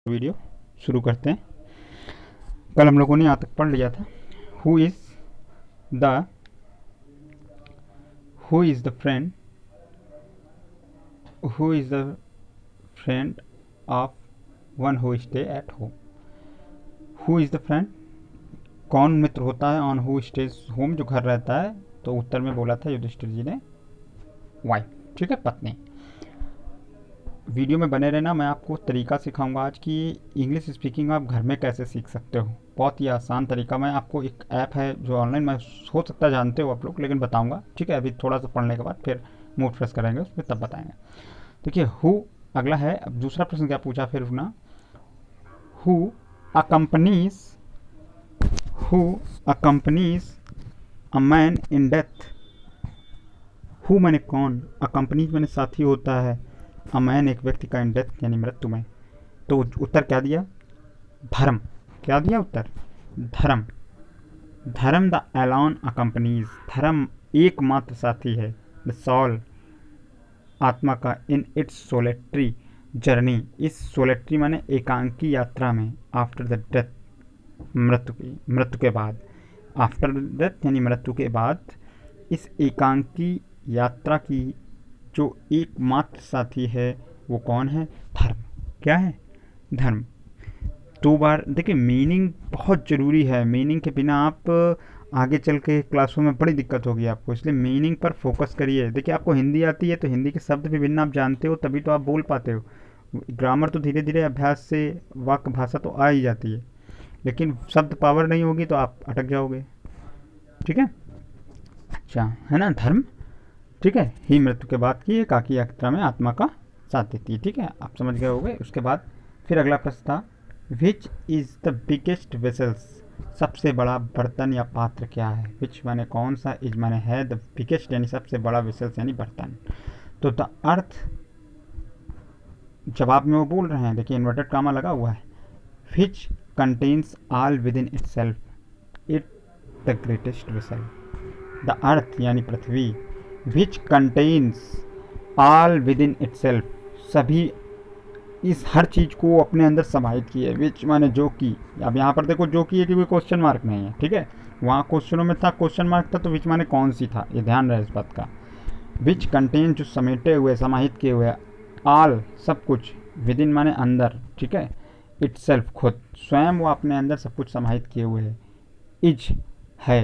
Video शुरू करते हैं। कल हम लोगों ने यहाँ तक पढ़ लिया था who the who is the friend who is the friend of one who stay at home. Who is the friend, कौन मित्र होता है ऑन हु स्टेज होम, जो घर रहता है। तो उत्तर में बोला था युधिष्ठिर जी ने वाइफ, ठीक है, पत्नी। वीडियो में बने रहना, मैं आपको तरीका सिखाऊंगा आज कि इंग्लिश स्पीकिंग आप घर में कैसे सीख सकते हो। बहुत ही आसान तरीका। मैं आपको एक ऐप है जो ऑनलाइन, मैं हो सकता है जानते हो आप लोग, लेकिन बताऊंगा, ठीक है। अभी थोड़ा सा पढ़ने के बाद फिर मूड फ्रेश करेंगे उसमें, तब बताएंगे। देखिए हु अगला है। अब दूसरा प्रश्न क्या पूछा फिर ना, who accompanies who accompanies a man in death. Who मैंने कौन, अकम्पनीज मैंने साथी होता है, अ मैन एक व्यक्ति का, इन डेथ यानी मृत्यु में। तो उत्तर क्या दिया, धर्म। क्या दिया उत्तर, धर्म। धर्म द एलॉन अकम्पनीज, धर्म एकमात्र साथी है, द सोल आत्मा का, इन इट्स सोलेट्री जर्नी, इस सोलेट्री माने एकांकी यात्रा में, आफ्टर द डेथ मृत्यु के बाद, आफ्टर डेथ यानी मृत्यु के बाद, इस एकांकी यात्रा की जो एकमात्र साथी है वो कौन है, धर्म। क्या है, धर्म। दो बार देखिए, मीनिंग बहुत ज़रूरी है। मीनिंग के बिना आप आगे चल के क्लासों में बड़ी दिक्कत होगी आपको, इसलिए मीनिंग पर फोकस करिए। देखिए आपको हिंदी आती है तो हिंदी के शब्द विभिन्न आप जानते हो, तभी तो आप बोल पाते हो। ग्रामर तो धीरे धीरे अभ्यास से वाक्य भाषा तो आ ही जाती है, लेकिन शब्द पावर नहीं होगी तो आप अटक जाओगे, ठीक है। अच्छा है ना, धर्म, ठीक है। ही मृत्यु के बाद की एकाकी यात्रा में आत्मा का साथ देती है, ठीक है, आप समझ गए होंगे। उसके बाद फिर अगला प्रश्न था, which is the biggest vessels, सबसे बड़ा बर्तन या पात्र क्या है। विच माने कौन सा, इज माने है, द बिगेस्ट यानी सबसे बड़ा, वेसल्स यानी बर्तन। तो द अर्थ जवाब में वो बोल रहे हैं, देखिए इन्वर्टेड कामा लगा हुआ है, which contains all within itself, it the greatest vessel. The earth यानी पृथ्वी, which contains all within itself, सभी इस हर चीज़ को अपने अंदर समाहित की है। विच माने जो कि, अब यहाँ पर देखो जो कि कोई क्वेश्चन मार्क नहीं है, ठीक है। वहाँ क्वेश्चनों में था क्वेश्चन मार्क था, तो विच माने कौन सी था, ये ध्यान रहे इस बात का। विच कंटेन जो समेटे हुए, समाहित किए हुए, ऑल सब कुछ, विद इन माने अंदर, ठीक है, इट सेल्फ खुद, स्वयं वो अपने अंदर सब कुछ समाहित किए हुए है। इज है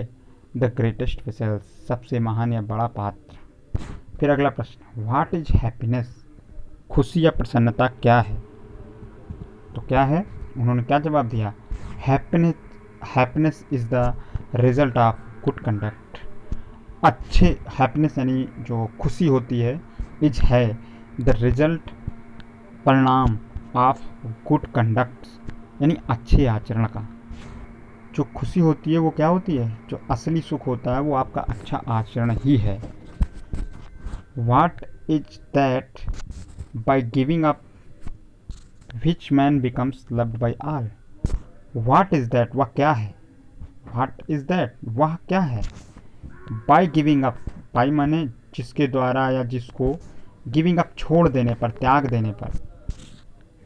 द ग्रेटेस्ट वेसल, सबसे महान या बड़ा पात्र। फिर अगला प्रश्न, व्हाट इज हैप्पीनेस, खुशी या प्रसन्नता क्या है। तो क्या है, उन्होंने क्या जवाब दिया, happiness is the result of good conduct. अच्छे, हैप्पीनेस यानी जो खुशी होती है, इज है द रिजल्ट परिणाम, ऑफ गुड कंडक्ट यानी अच्छे आचरण का। जो खुशी होती है वो क्या होती है, जो असली सुख होता है वो आपका अच्छा आचरण ही है। What is that by giving up which man becomes loved by all। what is that, वह क्या है, what is that, वह क्या है। by giving up, by माने जिसके द्वारा या जिसको, giving up छोड़ देने पर, त्याग देने पर,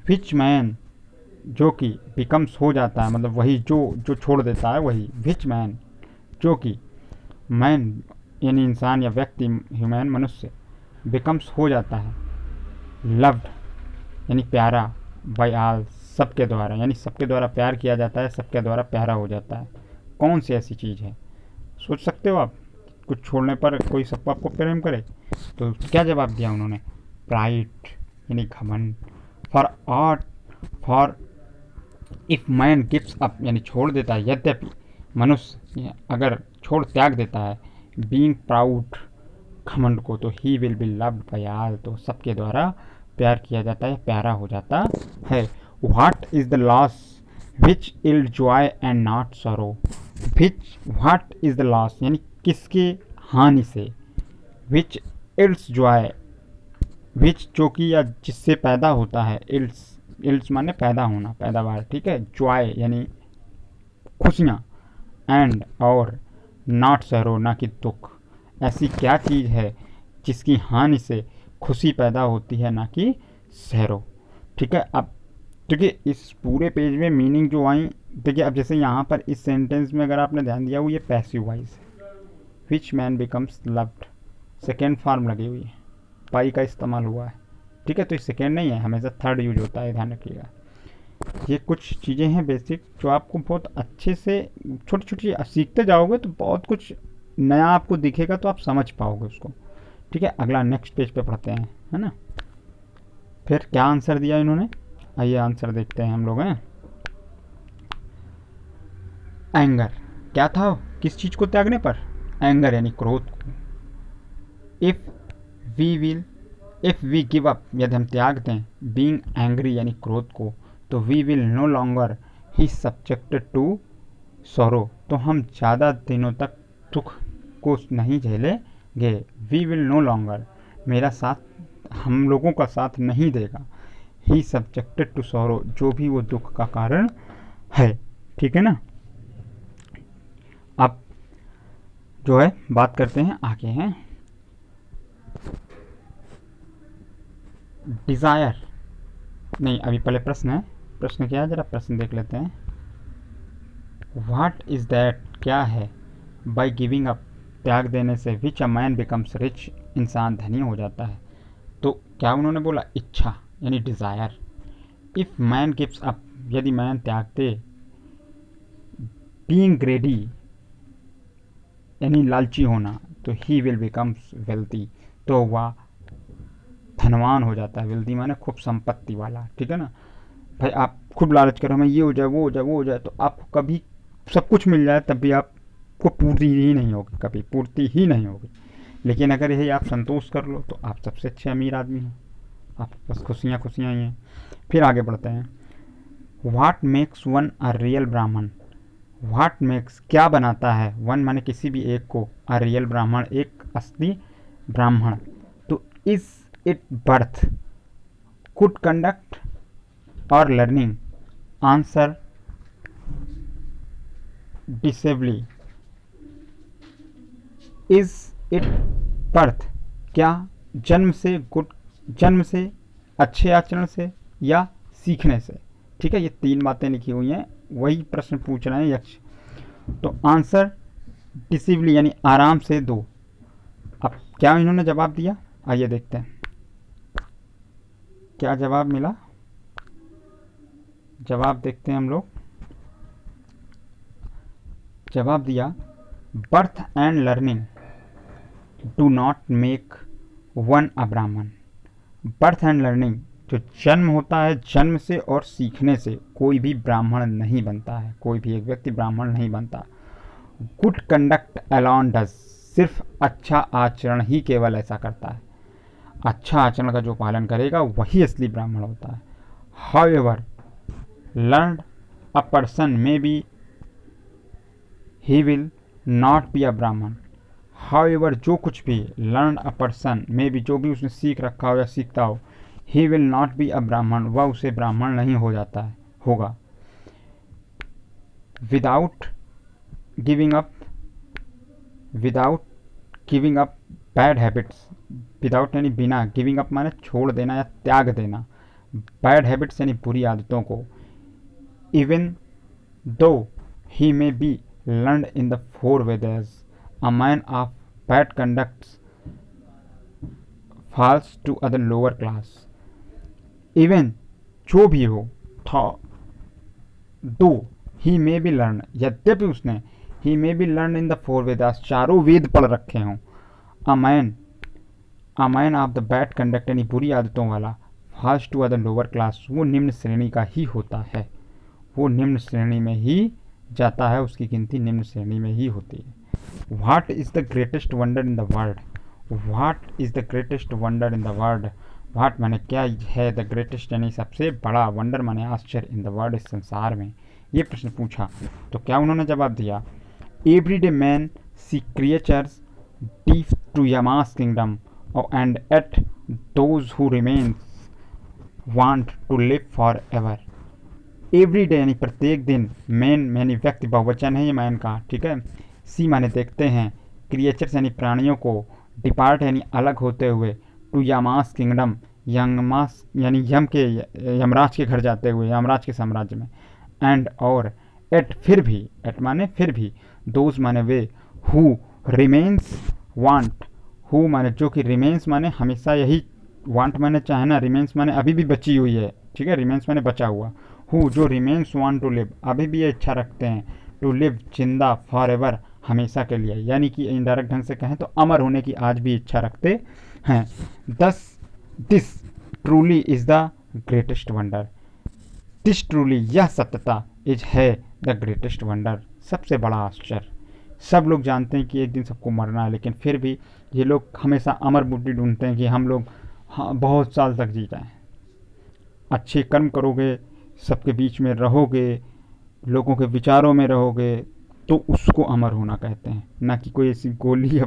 which man जो कि, becomes हो जाता है, मतलब वही जो छोड़ देता है वही, which man जो कि, man यानी इंसान या व्यक्ति, ह्यूमन मनुष्य, becomes हो जाता है, लव्ड यानी प्यारा, बाय ऑल सबके द्वारा, यानी सबके द्वारा प्यार किया जाता है, सबके द्वारा प्यारा हो जाता है। कौन सी ऐसी चीज़ है, सोच सकते हो आप, कुछ छोड़ने पर कोई सबको आपको प्रेम करे। तो क्या जवाब दिया उन्होंने, प्राइड यानी घमंड, for if man gives up यानी छोड़ देता है, यद्यपि मनुष्य अगर त्याग देता है, बीइंग प्राउड घमंड को, तो he will be loved by all, तो सबके द्वारा प्यार किया जाता है, प्यारा हो जाता है। What is the loss which yield Joy and not sorrow, what is the loss यानी किसके हानि से, विच इल्ड्स जॉय, विच जो कि या जिससे पैदा होता है, इल्ड्स माने पैदा होना, पैदावार, ठीक है, जॉय यानी खुशियाँ, एंड और नॉट सरो ना कि दुख। ऐसी क्या चीज़ है जिसकी हानि से खुशी पैदा होती है, ना कि सैरो, ठीक है। अब देखिए इस पूरे पेज में मीनिंग जो आई, देखिए अब जैसे यहाँ पर इस सेंटेंस में अगर आपने ध्यान दिया वो ये पैसिव वॉइस है, which man becomes loved, second form लगी हुई है, पाई का इस्तेमाल हुआ है, ठीक है। तो ये सेकेंड नहीं है, हमेशा थर्ड यूज होता है, ध्यान रखिएगा। ये कुछ चीज़ें हैं बेसिक जो आपको बहुत अच्छे से छोटी छोटी सीखते जाओगे तो बहुत कुछ नया आपको दिखेगा, तो आप समझ पाओगे उसको, ठीक है। अगला नेक्स्ट पेज पे पढ़ते हैं, है ना। फिर क्या आंसर दिया इन्होंने, आइए आंसर देखते हैं हम लोग हैं। एंगर क्या था, किस चीज़ को त्यागने पर, एंगर यानी क्रोध को। इफ़ वी गिव अप, यदि हम त्याग दें बीइंग एंग्री यानी क्रोध को, तो we will no longer be subjected to sorrow, तो हम ज़्यादा दिनों तक दुख को नहीं झेलेंगे। वी विल नो लॉन्गर, मेरा साथ हम लोगों का साथ नहीं देगा। ही सब्जेक्टेड टू सॉरो, जो भी वो दुख का कारण है, ठीक है ना। अब जो है बात करते हैं आगे हैं डिज़ायर, नहीं अभी पहले प्रश्न है, प्रश्न क्या है जरा प्रश्न देख लेते हैं। व्हाट इज़ दैट, क्या है, बाय गिविंग अप, त्याग देने से, विच अ मैन बिकम्स रिच, इंसान धनी हो जाता है। तो क्या उन्होंने बोला, इच्छा यानी desire. If man gives up, यदि मैन त्याग दे बीइंग ग्रेडी यानी लालची होना, तो ही विल बिकम्स वेल्थी, तो वह धनवान हो जाता है। वेल्थी माने खूब संपत्ति वाला, ठीक है ना। भाई आप खूब लालच करो, हमें ये हो जाए वो हो जाए वो हो जाए, तो आपको कभी सब कुछ मिल जाए तब भी आपको पूर्ति ही नहीं होगी, कभी पूर्ति ही नहीं होगी। लेकिन अगर यही आप संतोष कर लो तो आप सबसे अच्छे अमीर आदमी हैं, आप बस खुशियाँ खुशियाँ ही हैं। फिर आगे बढ़ते हैं। What makes one a real ब्राह्मण, व्हाट मेक्स क्या बनाता है, वन माने किसी भी एक को, अ रियल ब्राह्मण एक असली ब्राह्मण। तो is it birth, good conduct और लर्निंग, आंसर डिसेबली। इज इट बर्थ, क्या जन्म से, गुड जन्म से, अच्छे आचरण से, या सीखने से, ठीक है। ये तीन बातें लिखी हुई हैं, वही प्रश्न पूछ रहे हैं यक्ष। तो आंसर डिसेबली यानी आराम से दो। अब क्या इन्होंने जवाब दिया, आइए देखते हैं क्या जवाब मिला। जवाब देखते हैं हम लोग। जवाब दिया, birth and learning do not make one a Brahmin. Birth and learning, जो जन्म होता है, जन्म से और सीखने से कोई भी ब्राह्मण नहीं बनता है, कोई भी एक व्यक्ति ब्राह्मण नहीं बनता। गुड कंडक्ट अलोन डज, सिर्फ अच्छा आचरण ही केवल ऐसा करता है। अच्छा आचरण का जो पालन करेगा वही असली ब्राह्मण होता है। However learn a person may be he will not be a ब्राह्मण। हाउएवर जो कुछ भी, learn a person may be जो भी उसने सीख रखा हो या सीखता हो, he will not be a ब्राह्मण वह उसे ब्राह्मण नहीं हो जाता है, होगा। Without giving up, without giving up bad habits, without यानी बिना, गिविंग अप माने छोड़ देना या त्याग देना, बैड हैबिट्स यानी बुरी आदतों को। Even though he may be learn in the four Vedas, a man of bad conduct falls to other lower class. Even जो भी हो, था दो ही मे बी लर्न, यद्यपि उसने, he may be learn in the four Vedas, चारों वेद पढ़ रखे हों, a man of the bad conduct यानी बुरी आदतों वाला, falls to other lower class वो निम्न श्रेणी का ही होता है, वो निम्न श्रेणी में ही जाता है, उसकी गिनती निम्न श्रेणी में ही होती है। What is the greatest wonder in the world, what is the greatest wonder in the world, what माने क्या है, द ग्रेटेस्ट यानी सबसे बड़ा, वंडर माने आश्चर्य, इन द वर्ल्ड इस संसार में, ये प्रश्न पूछा। तो क्या उन्होंने जवाब दिया, everyday man see creatures deep to Yama's kingdom and at those who remains want to live for ever. Every day यानी प्रत्येक दिन, मैन यानी व्यक्ति, बहुवचन है ये मैन का, ठीक है। सी माने देखते हैं, क्रिएचर्स यानी प्राणियों को, डिपार्ट यानी अलग होते हुए, टू यामास किंगडम यंगमास यानी यमराज के घर जाते हुए, यमराज के साम्राज्य में। एंड और एट फिर भी, एट माने फिर भी, दोज माने वे, हु रिमेन्स वांट, हु माने जो कि, रिमेन्स माने हमेशा यही, वांट माने चाहना, रिमेन्स माने अभी भी बची हुई है, ठीक है, रिमेन्स माने बचा हुआ। हु जो रिमेन्स वांट टू लिव, अभी भी ये इच्छा रखते हैं, टू लिव जिंदा, फॉर एवर हमेशा के लिए, यानी कि इनडायरेक्ट ढंग से कहें तो अमर होने की आज भी इच्छा रखते हैं। दस this truly is the greatest wonder, this truly यह सत्यता, इज है द ग्रेटेस्ट वंडर सबसे बड़ा आश्चर्य। सब लोग जानते हैं कि एक दिन सबको मरना है, लेकिन फिर भी ये लोग हमेशा अमर बुद्धि ढूंढते हैं कि हम लोग हाँ बहुत साल तक जी जाएं। अच्छे कर्म करोगे, सबके बीच में रहोगे, लोगों के विचारों में रहोगे, तो उसको अमर होना कहते हैं। ना कि कोई ऐसी गोली या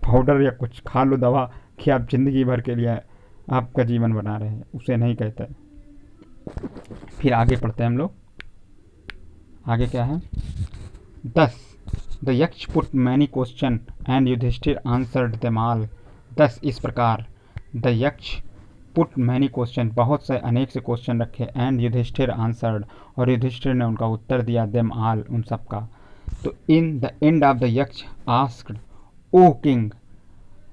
पाउडर या कुछ खा लो दवा कि आप जिंदगी भर के लिए आपका जीवन बना रहे हैं, उसे नहीं कहते। फिर आगे पढ़ते हैं हम लोग, आगे क्या है। Thus the Yaksha put many question and Yudhishthira answered them all. Thus इस प्रकार, the Yaksha put many question बहुत से अनेक से क्वेश्चन रखे, एंड युधिष्ठिर आंसर्ड और युधिष्ठिर ने उनका उत्तर दिया, देम ऑल उन सब का। तो in the end of the Yaksha asked, O king,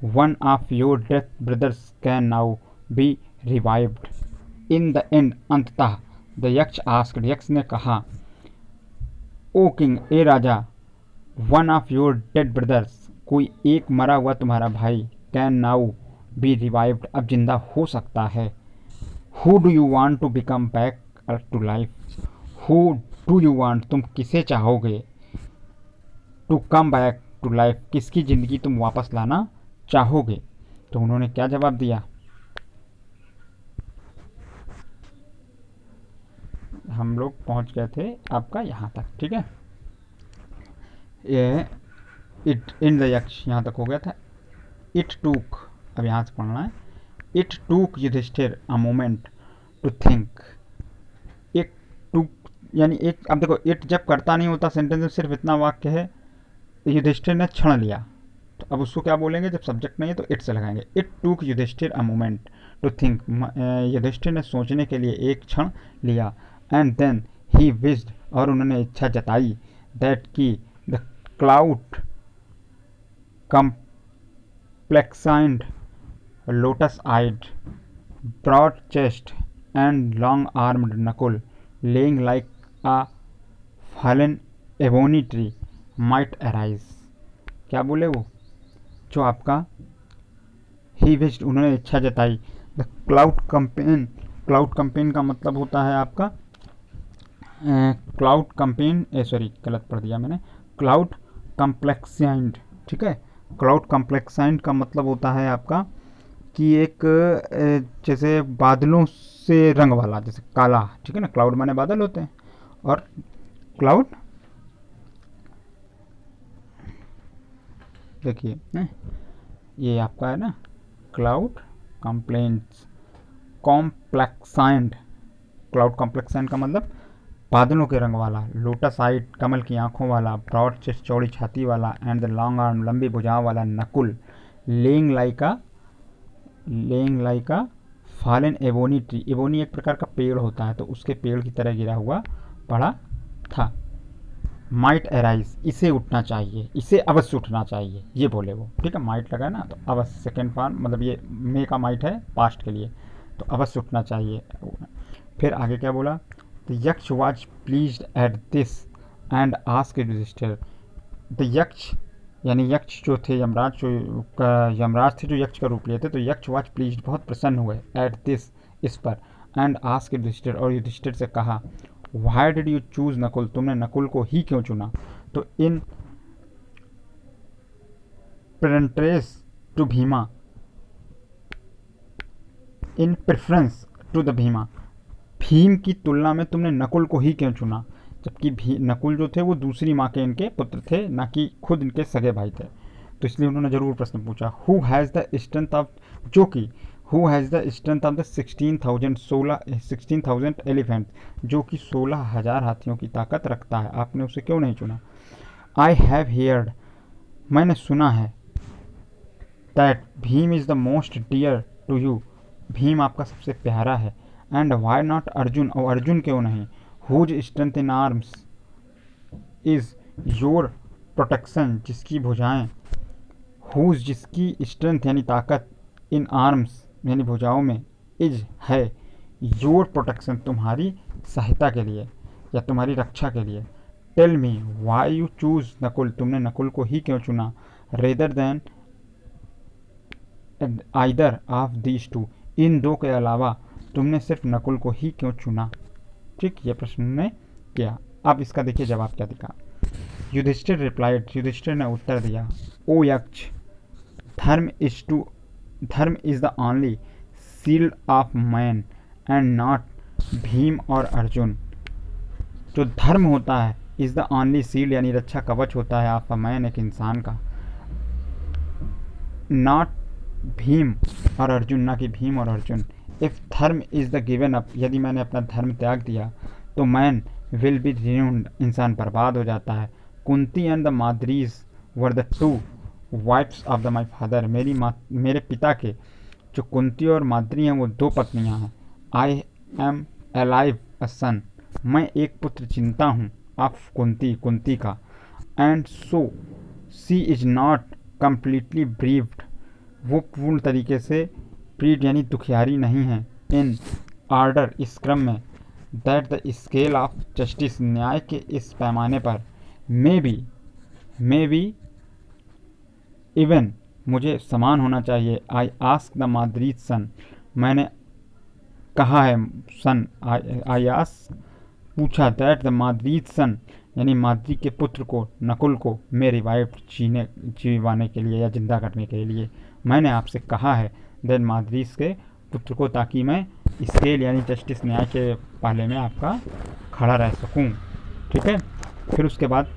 one of your death brothers can now be revived. In the end अंततः, द यक्ष आस्क्ड यक्ष ने कहा, ओ किंग ए राजा, one of your dead brothers कोई एक मरा हुआ तुम्हारा भाई, कैन नाउ बी रिवाइव्ड अब जिंदा हो सकता है। Who do you want to become back to life, who do you want तुम किसे चाहोगे, to come back to life किसकी ज़िंदगी तुम वापस लाना चाहोगे। तो उन्होंने क्या जवाब दिया, हम लोग पहुंच गए थे आपका यहाँ तक, ठीक है, ये इट इन द यक्ष यहाँ तक हो गया था। इट टूक, अब यहाँ से पढ़ना है। It took Yudhishthira a moment to think, एक टूक यानी एक, अब देखो इट जब करता नहीं होता सेंटेंस में, सिर्फ इतना वाक्य है, युधिष्ठिर ने क्षण लिया, तो अब उसको क्या बोलेंगे, जब सब्जेक्ट नहीं है तो इट से लगाएंगे। It took Yudhishthira a moment to think, Yudhishthira ने सोचने के लिए एक क्षण लिया। एंड देन ही विश्ड और उन्होंने इच्छा जताई, दैट की the cloud complexioned, lotus-eyed, broad-chested, and long-armed Nakul, laying like a fallen ebony tree, might arise। क्या बोले वो, जो आपका ही विश्ड उन्होंने इच्छा जताई, द क्लाउड कंपेन का मतलब होता है आपका क्लाउड कंपेन, सॉरी गलत पढ़ दिया मैंने, क्लाउड कम्प्लेक्साइंड, ठीक है। क्लाउड कम्प्लेक्साइंड का मतलब होता है आपका कि एक जैसे बादलों से रंग वाला, जैसे काला, ठीक है ना, क्लाउड माने बादल होते हैं, और क्लाउड देखिए ये आपका है ना, क्लाउड कॉम्प्लेक्साइंड, क्लाउड कॉम्प्लेक्साइंड का मतलब बादलों के रंग वाला, लोटस आइट कमल की आंखों वाला, ब्रॉड चेस्ट चौड़ी छाती वाला, एंड द लॉन्ग आर्म लंबी भुजाओं वाला नकुल, लेइंग लाइक अ फॉलन एबोनी ट्री, एबोनी एक प्रकार का पेड़ होता है, तो उसके पेड़ की तरह गिरा हुआ पड़ा था। माइट एराइज इसे उठना चाहिए, इसे अवश्य उठना चाहिए, ये बोले वो, ठीक है, माइट लगा ना, तो अवश्य सेकेंड फॉर्म, मतलब ये मे का माइट है पास्ट के लिए, तो अवश्य उठना चाहिए। फिर आगे क्या बोला, the Yaksha was pleased at this and asked Yudhishthira, the Yaksha यानी यक्ष जो थे, यमराज थे जो यक्ष का रूप लिए थे, तो यक्ष वॉज प्लीज्ड बहुत प्रसन्न हुए, एट दिस इस पर, एंड आस्क्ड युधिष्ठिर और युधिष्ठिर से कहा, why did you choose Nakul, तुमने नकुल को ही क्यों चुना। तो in preference to Bhima, in preference to the Bhima, Bhim की तुलना में तुमने नकुल को ही क्यों चुना, जबकि नकुल जो थे वो दूसरी माँ के इनके पुत्र थे, ना कि खुद इनके सगे भाई थे, तो इसलिए उन्होंने जरूर प्रश्न पूछा, who has the strength of, जो कि who has the strength of the 16,000 elephant, जो कि 16,000 हाथियों की ताकत रखता है, आपने उसे क्यों नहीं चुना। आई हैव हियर्ड, मैंने सुना है, that Bhim is the most dear to you, Bhim आपका सबसे प्यारा है। एंड वाई नॉट अर्जुन, और अर्जुन क्यों नहीं। Whose strength in arms is your protection, जिसकी भुजाएं, हुज जिसकी स्ट्रेंथ यानी ताकत, इन आर्म्स यानी भुजाओं में, इज है, योर प्रोटेक्शन तुम्हारी सहायता के लिए या तुम्हारी रक्षा के लिए। Tell me why you choose Nakul, तुमने नकुल को ही क्यों चुना। Rather than either of these two, इन दो के अलावा तुमने सिर्फ नकुल को ही क्यों चुना। ठीक, ये प्रश्न ने किया। अब इसका देखिए जवाब क्या दिखा। युधिष्ठिर रिप्लाइड, युधिष्ठिर ने उत्तर दिया, ओ यक्ष, धर्म is the only shield of man and not Bhim और अर्जुन। जो धर्म होता है, इज द ओनली शील्ड यानी रक्षा कवच होता है ऑफ अ मैन, एक इंसान का, नॉट भीम और अर्जुन, ना कि भीम और अर्जुन। इफ धर्म इज द गिवन अप, यदि मैंने अपना धर्म त्याग दिया तो मैन विल बी रिन्यूड, इंसान बर्बाद हो जाता है। Kunti and the Madri were the two wives of the my father, मेरे पिता के जो कुंती और माद्री हैं वो दो पत्नियां हैं। आई एम अलाइव अ सन, मैं एक पुत्र चिंता हूँ, ऑफ कुंती का। And so she is not completely bereaved, वो पूर्ण तरीके से ब्रीड यानी दुखियारी नहीं है। इन ऑर्डर, इस क्रम में, that the scale of justice, न्याय के इस पैमाने पर, मे बी इवन, मुझे समान होना चाहिए। आई आस्क द माद्रीज सन, मैंने कहा है सन, आई आस्क पूछा, दैट द माद्रीज सन यानी माद्री के पुत्र को, नकुल को, मैं रिवाइव जीवाने के लिए या जिंदा करने के लिए मैंने आपसे कहा है, देन माद्रीज के पुत्र को, ताकि मैं स्केल यानी जस्टिस न्याय के पहले में आपका खड़ा रह सकूं। ठीक है, फिर उसके बाद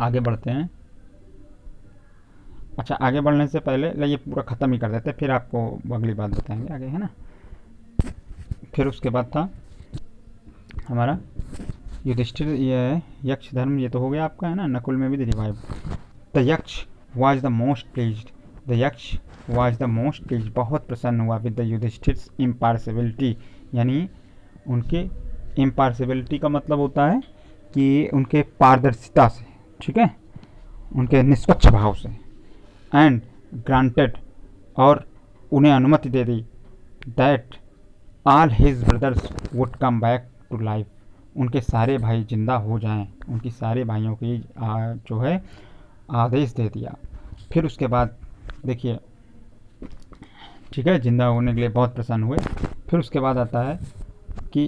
आगे बढ़ते हैं। अच्छा, आगे बढ़ने से पहले ये पूरा ख़त्म ही कर देते, फिर आपको अगली बात बताएंगे आगे, है ना। फिर उसके बाद था हमारा युधिष्ठिर, ये यक्ष धर्म, ये तो हो गया आपका, है ना। नकुल में भी रिवाइव। द यक्ष was the most pleased, the यक्ष वाज द मोस्ट प्लीज्ड, बहुत प्रसन्न हुआ, विद द युधिष्ठिर्स इम्पार्सिबिलिटी, यानी उनके इम्पार्सिबिलिटी का मतलब होता है कि उनके पारदर्शिता से, ठीक है, उनके निष्पक्ष भाव से। एंड ग्रांटेड, और उन्हें अनुमति दे दी, that all his brothers would come back to life, उनके सारे भाई जिंदा हो जाएं, उनकी सारे भाइयों की जो है आदेश दे दिया। फिर उसके बाद देखिए, ठीक है, जिंदा होने के लिए बहुत प्रसन्न हुए। फिर उसके बाद आता है कि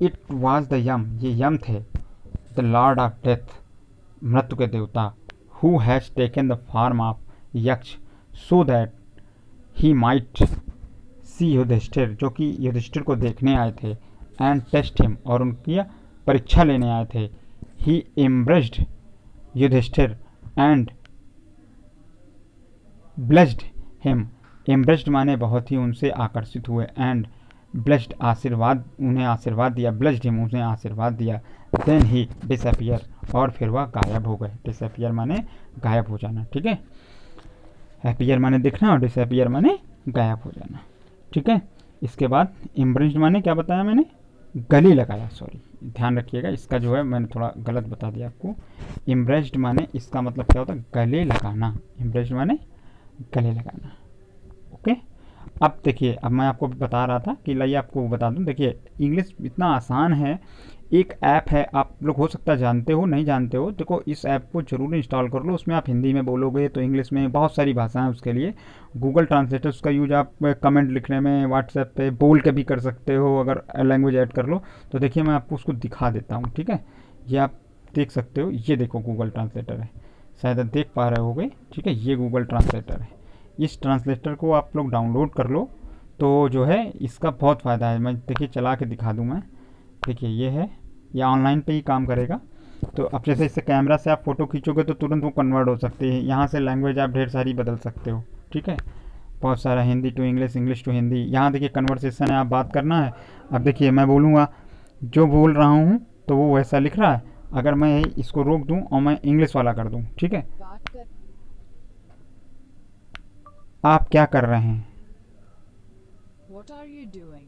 इट वाज द यम, ये यम थे, द लॉर्ड ऑफ डेथ, मृत्यु के देवता, who has taken the form of Yaksha, so that he might see Yudhishthir, जो कि युधिष्ठिर को देखने आए थे, एंड टेस्ट हिम, और उनकी परीक्षा लेने आए थे। He embraced Yudhishthir and blessed him, embraced माने बहुत ही उनसे आकर्षित हुए, एंड ब्लेस्ड आशीर्वाद, उन्हें आशीर्वाद दिया, ब्लेस्ड हिम, उन्हें आशीर्वाद दिया। देन ही डिसअपियर, और फिर वह गायब हो गए। डिसअपियर माने गायब हो जाना, ठीक है। अपीयर माने दिखना और डिसअपियर माने गायब हो जाना, ठीक है। इसके बाद एम्ब्रेस्ड माने क्या बताया मैंने, गले लगाया, सॉरी ध्यान रखिएगा, इसका जो है मैंने थोड़ा गलत बता दिया आपको। एम्ब्रेस्ड माने इसका मतलब क्या होता है, गले लगाना। एम्ब्रेस्ड माने गले लगाना, ओके। अब देखिए, अब मैं आपको बता रहा था कि लाइए आपको बता दूं, देखिए इंग्लिश इतना आसान है। एक ऐप है, आप लोग हो सकता है जानते हो, नहीं जानते हो, देखो इस ऐप को ज़रूर इंस्टॉल कर लो। उसमें आप हिंदी में बोलोगे तो इंग्लिश में, बहुत सारी भाषाएं उसके लिए। गूगल ट्रांसलेटर उसका यूज आप कमेंट लिखने में, व्हाट्सएप पे बोल के भी कर सकते हो, अगर लैंग्वेज ऐड कर लो तो। देखिए मैं आपको उसको दिखा देता हूँ, ठीक है। ये आप देख सकते हो, ये देखो गूगल ट्रांसलेटर है, शायद आप देख पा रहे होगे, ठीक है। ये गूगल ट्रांसलेटर है, इस ट्रांसलेटर को आप लोग डाउनलोड कर लो तो जो है इसका बहुत फ़ायदा है। मैं देखिए चला के दिखा दूँ मैं, देखिए ये है, या ऑनलाइन पे ही काम करेगा। तो अब जैसे इससे कैमरा से आप फ़ोटो खींचोगे तो तुरंत वो कन्वर्ट हो सकती है। यहाँ से लैंग्वेज आप ढेर सारी बदल सकते हो, ठीक है, बहुत सारा, Hindi to English, English to Hindi. यहाँ देखिए कन्वर्सेशन है, आप बात करना है। अब देखिए मैं बोलूँगा, जो बोल रहा हूँ तो वो वैसा लिख रहा है। अगर मैं इसको रोक दूँ और मैं इंग्लिश वाला कर दूँ, ठीक है, आप क्या कर रहे हैं, What are you doing?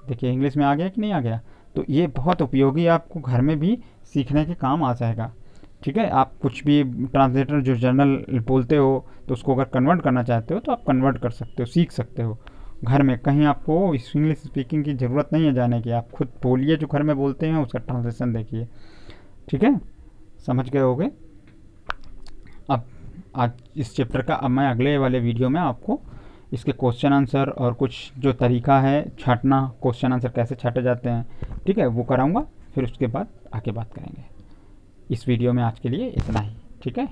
देखिए इंग्लिश में आ गया कि नहीं आ गया। तो ये बहुत उपयोगी आपको घर में भी सीखने के काम आ जाएगा। ठीक है, आप कुछ भी ट्रांसलेटर जो जर्नल बोलते हो तो उसको अगर कन्वर्ट करना चाहते हो तो आप कन्वर्ट कर सकते हो, सीख सकते हो घर में। कहीं आपको इंग्लिश स्पीकिंग की ज़रूरत नहीं है जाने की, आप खुद बोलिए जो घर में बोलते हैं, उसका ट्रांसलेशन देखिए। ठीक है, समझ गए होगे। अब आज इस चैप्टर का, अब मैं अगले वाले वीडियो में आपको इसके क्वेश्चन आंसर और कुछ जो तरीका है छांटना, क्वेश्चन आंसर कैसे छाटे जाते हैं, ठीक है, वो कराऊंगा। फिर उसके बाद आगे बात करेंगे। इस वीडियो में आज के लिए इतना ही। ठीक है।